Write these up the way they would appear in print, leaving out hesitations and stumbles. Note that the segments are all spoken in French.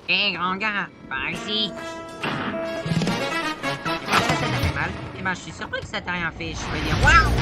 Hé, grand gars, par ici. Ça t'a fait mal? Eh ben, je suis surpris que ça t'a rien fait. Je peux dire waouh!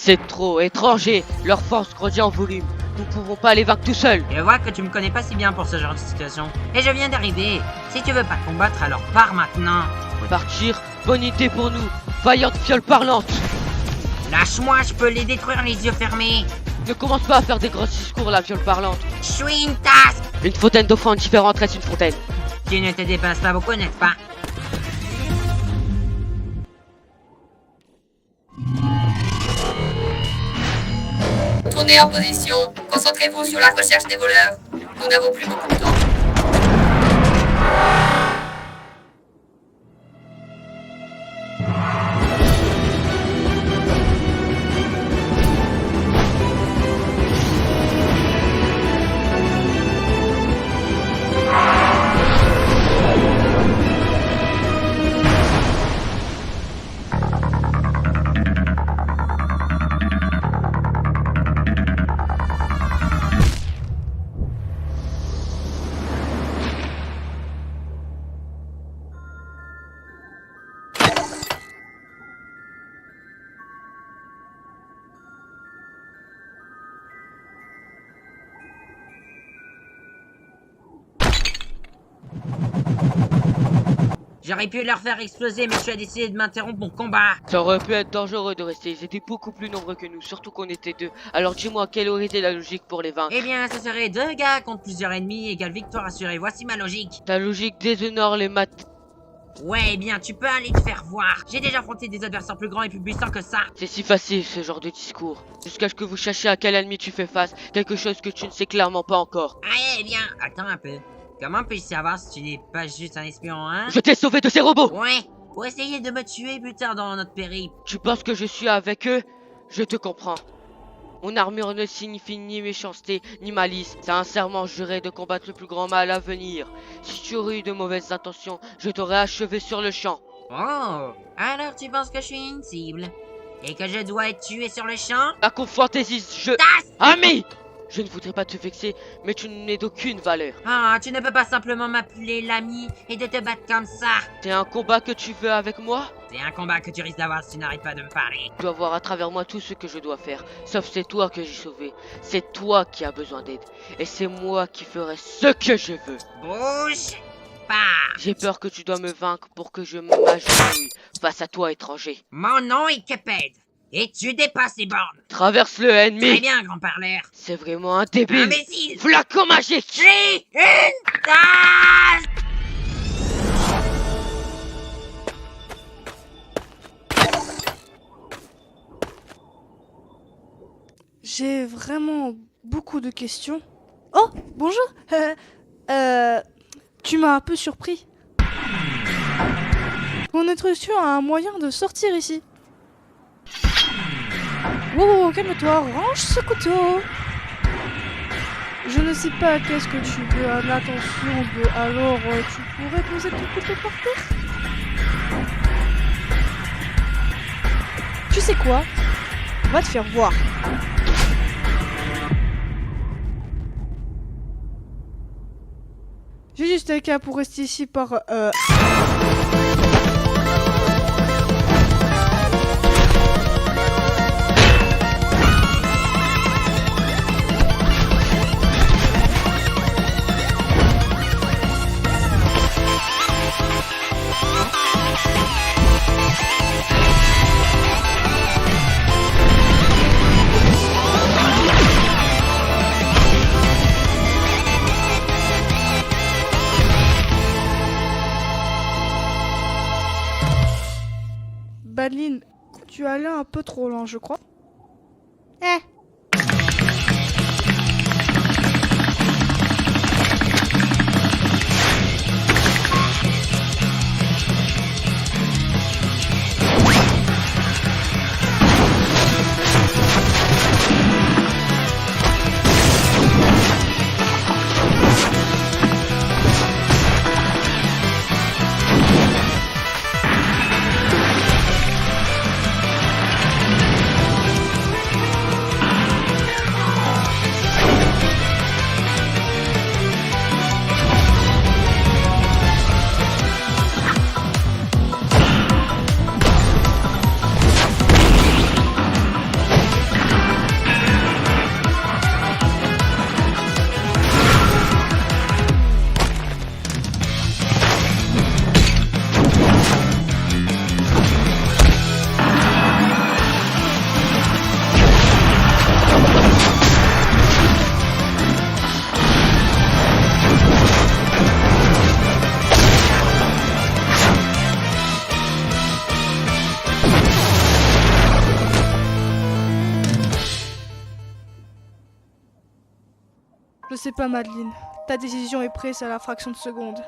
C'est trop étranger, leur force grandit en volume. Nous ne pouvons pas les vaincre tout seuls. Je vois que tu me connais pas si bien pour ce genre de situation. Et je viens d'arriver. Si tu veux pas combattre, alors pars maintenant. Partir, bonne idée pour nous. Vaillante fiole parlante. Lâche-moi, je peux les détruire les yeux fermés. Ne commence pas à faire des grands discours, la fiole parlante. Je suis une tasse. Une fontaine d'offrandes différentes reste une fontaine. Tu ne te dépasses pas beaucoup, n'est-ce pas? Tournez en position, concentrez-vous sur la recherche des voleurs. Nous n'avons plus beaucoup de temps. J'aurais pu leur faire exploser, mais tu as décidé de m'interrompre mon combat. Ça aurait pu être dangereux de rester, ils étaient beaucoup plus nombreux que nous, surtout qu'on était deux. Alors dis-moi, quelle aurait été la logique pour les vaincre? Eh bien, ce serait 2 gars contre plusieurs ennemis, égale victoire assurée. Voici ma logique. Ta logique déshonore les maths. Ouais, eh bien, tu peux aller te faire voir. J'ai déjà affronté des adversaires plus grands et plus puissants que ça. C'est si facile ce genre de discours. Jusqu'à ce que vous cherchiez à quel ennemi tu fais face, quelque chose que tu ne sais clairement pas encore. Ah, eh bien, attends un peu. Comment puis-je savoir si tu n'es pas juste un espion, hein? Je t'ai sauvé de ces robots! Ouais, pour essayer de me tuer plus tard dans notre périple. Tu penses que je suis avec eux? Je te comprends. Mon armure ne signifie ni méchanceté, ni malice. C'est un serment juré de combattre le plus grand mal à venir. Si tu aurais eu de mauvaises intentions, je t'aurais achevé sur le champ. Oh, alors tu penses que je suis une cible? Et que je dois être tué sur le champ? La confantaisie, je... Tasse! Ami! Je ne voudrais pas te vexer, mais tu n'es d'aucune valeur. Ah, tu ne peux pas simplement m'appeler l'ami et de te battre comme ça. C'est un combat que tu veux avec moi? C'est un combat que tu risques d'avoir si tu n'arrêtes pas de me parler. Tu dois voir à travers moi tout ce que je dois faire. Sauf c'est toi que j'ai sauvé. C'est toi qui as besoin d'aide. Et c'est moi qui ferai ce que je veux. Bouge pas. J'ai peur que tu dois me vaincre pour que je m'agenouille face à toi, étranger. Mon nom est Cuphead. Et tu dépasses les bornes. Traverse le Très ennemi. bien, grand parleur. C'est vraiment un débile. Imbécile. Flacon magique. J'ai une tasse. J'ai vraiment beaucoup de questions. Oh, bonjour. Tu m'as un peu surpris. Mon introduction a un moyen de sortir ici. Wow, calme-toi, range ce couteau. Je ne sais pas qu'est-ce que tu veux à l'attention de... Alors, tu pourrais poser ton couteau par terre? Tu sais quoi? Va te faire voir. J'ai juste un cas pour rester ici par... Badeline, tu allais un peu trop loin, je crois. Eh. Je sais pas, Madeleine. Ta décision est prise à la fraction de seconde.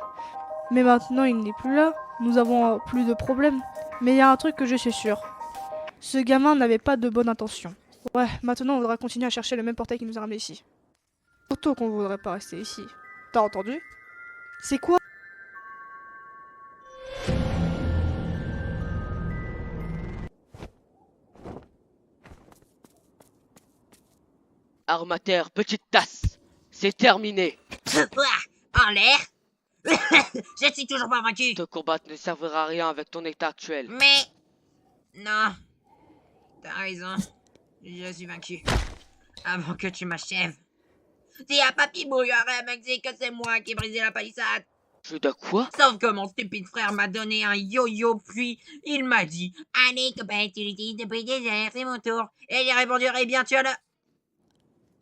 Mais maintenant, il n'est plus là. Nous avons plus de problèmes. Mais il y a un truc que je suis sûr. Ce gamin n'avait pas de bonnes intentions. Ouais, maintenant, on devra continuer à chercher le même portail qui nous a ramenés ici. Surtout qu'on ne voudrait pas rester ici. T'as entendu? C'est quoi? Armateur, petite tasse. C'est terminé. En l'air. Je suis toujours pas vaincu. Te combattre ne servira à rien avec ton état actuel. Mais... Non. T'as raison. Je suis vaincu. Avant que tu m'achèves. Dis à Papy Brouillard et à Maxi que c'est moi qui ai brisé la palissade. Je de quoi? Sauf que mon stupide frère m'a donné un yo-yo, puis il m'a dit « Allez, copain, tu l'utilises depuis des heures, c'est mon tour. » Et j'ai répondu « Eh bien, tu as le... »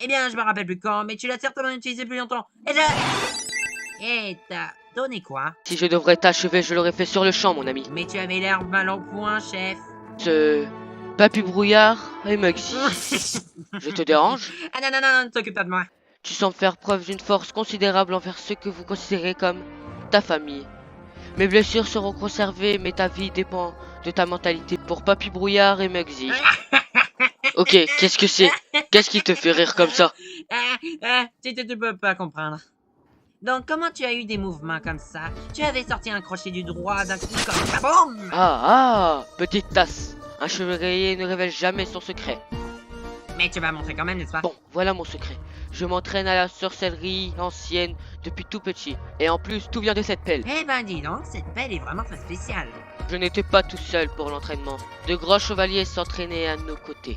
Eh bien, je me rappelle plus quand, mais tu l'as certainement utilisé plus longtemps. Et je... Et t'as donné quoi? Si je devrais t'achever, je l'aurais fait sur le champ, mon ami. Mais tu avais l'air mal en point, chef. Ce... Papy Brouillard et Mugsy. Je te dérange? Ah non, non, non, ne t'occupe pas de moi. Tu sembles faire preuve d'une force considérable envers ceux que vous considérez comme ta famille. Mes blessures seront conservées, mais ta vie dépend de ta mentalité pour Papy Brouillard et Mugsy. Ok, qu'est-ce que c'est? Qu'est-ce qui te fait rire comme ça? Tu peux pas comprendre. Donc, comment tu as eu des mouvements comme ça? Tu avais sorti un crochet du droit d'un coup comme ça, boum! Ah, petite tasse. Un cheveu rayé ne révèle jamais son secret. Mais tu vas montrer quand même, n'est-ce pas? Bon, voilà mon secret. Je m'entraîne à la sorcellerie ancienne depuis tout petit. Et en plus, tout vient de cette pelle. Eh ben dis donc, cette pelle est vraiment très spéciale. Je n'étais pas tout seul pour l'entraînement. De grands chevaliers s'entraînaient à nos côtés.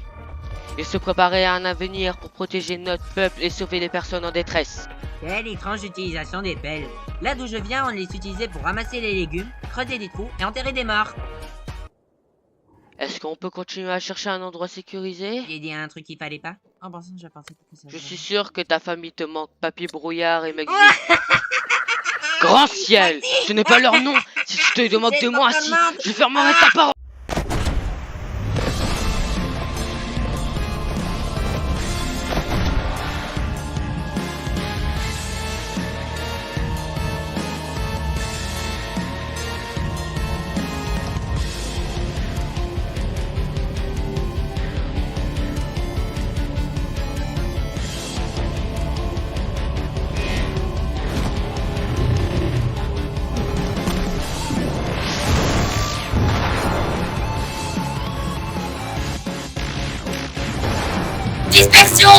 Ils se préparaient à un avenir pour protéger notre peuple et sauver les personnes en détresse. Quelle étrange utilisation des pelles. Là d'où je viens, on les utilisait pour ramasser les légumes, creuser des trous et enterrer des morts. Est-ce qu'on peut continuer à chercher un endroit sécurisé? J'ai dit un truc qu'il fallait pas. En pensant, je pensais que ça. Je suis sûr que ta famille te manque papier brouillard et Maxi. Grand ciel! Ce n'est pas leur nom! Si tu te moques de moi, si je fermerai ta parole! Dispersion!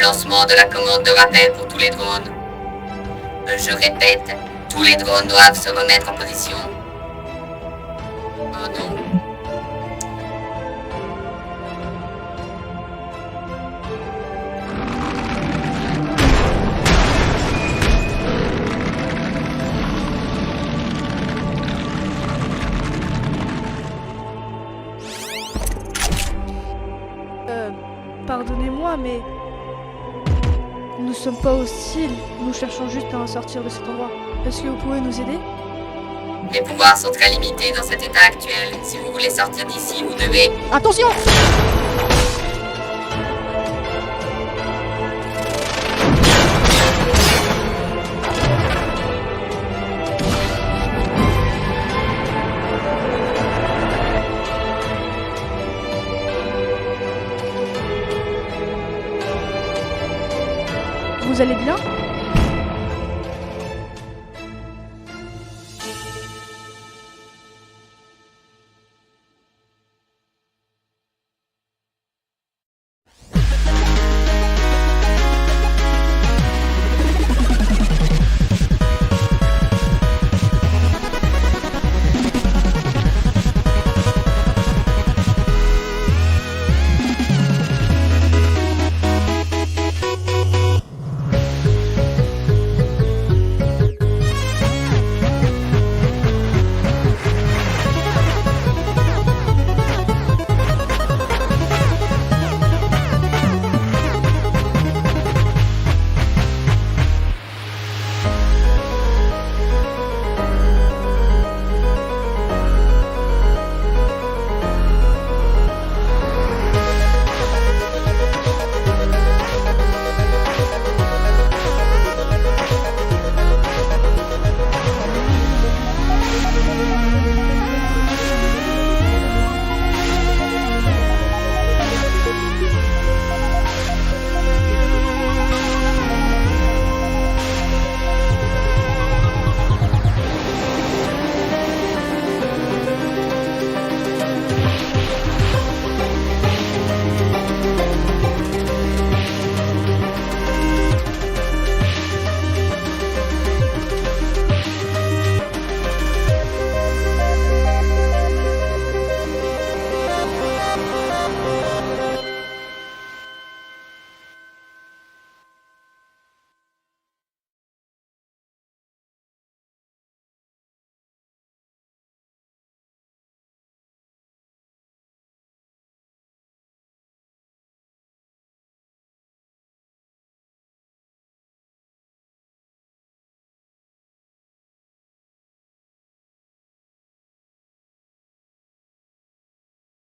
Lancement de la commande de rappel pour tous les drones. Je répète, tous les drones doivent se remettre en position. Oh non. Pardonnez-moi, mais nous sommes pas hostiles. Nous cherchons juste à en sortir de cet endroit. Est-ce que vous pouvez nous aider? Mes pouvoirs sont très limités dans cet état actuel. Si vous voulez sortir d'ici, vous devez... Attention! Vous allez bien?